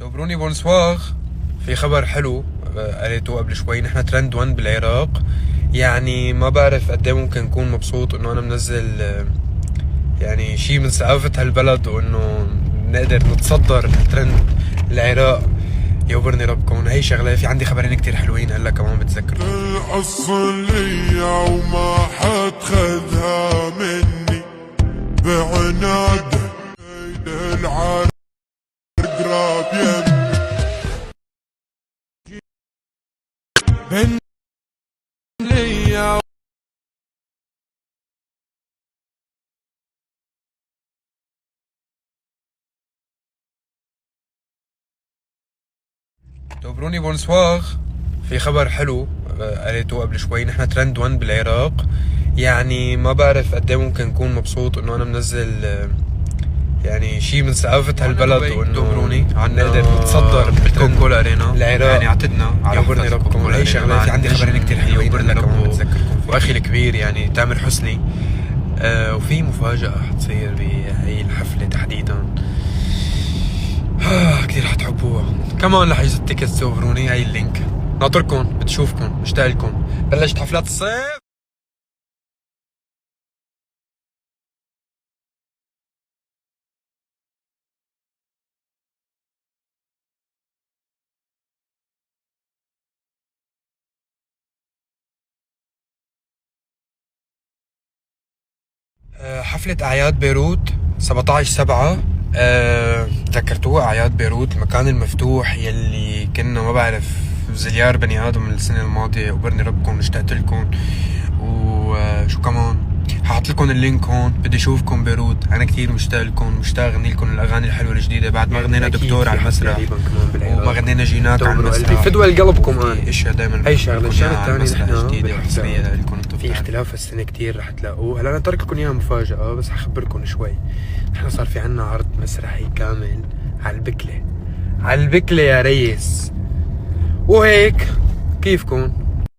بروني بونسواغ. في خبر حلو قريته قبل شوي. نحن ترند 1 بالعراق، يعني ما بعرف قد ايه ممكن اكون مبسوط انه انا منزل يعني شي من ثقافة هالبلد، وانه نقدر نتصدر ترند العراق. يوبرني ربكم. هي شغلة. في عندي خبرين كتير حلوين هلا كمان بتذكروا. الأصلية وما حد خذها مني بعناد العالم قراب يمي ليا بروني بونسواغ. في خبر حلو قريته قبل شوي. نحن ترند 1 بالعراق، يعني ما بعرف قد ايه ممكن اكون مبسوط انه انا منزل يعني شي من ثقافة هالبلد، وانه بروني نقدر نتصدر بالكوكولا ارينا العراق. يعني اعتدنا على يوبرني ربكم. هي شغلة. في عندي خبرين كتير حلوين هلا كمان بتذكركم. واخي الكبير يعني تامر حسني، وفي مفاجأة حتصير بهي الحفلة تحديدا. كتير حتحبوها. كمان رح يجي التيكت تزوروني. هاي اللينك. ناطركم، بتشوفكم، مشتاق لكم. بلشت حفلات الصيف. حفلة أعياد بيروت 17/7. تذكرتوها؟ أعياد بيروت، المكان المفتوح يلي كنا ما بعرف زليار بني آدم من السنة الماضية. وبرني ربكم، اشتقت لكم. وشو كمان حاحط لكم اللينك هون. بدي اشوفكم بيروت. انا كثير مشتاق لكم، مشتاق اغني لكم الاغاني الحلوه الجديده بعد ما غنينا دكتور على المسرح وما غنينا جينات على المسرح. فدوى القلب كمان. اشياء دائما هي شغله. الشغله الثانيه نحن جديده وحصريه لكم انتم. في اختلاف السنه كثير رح تلاقوه. هلا انا ترك لكم اياها مفاجاه، بس حخبركم شوي. نحن صار في عنا عرض مسرحي كامل على البكله، على البكله يا ريس. وهيك كيفكم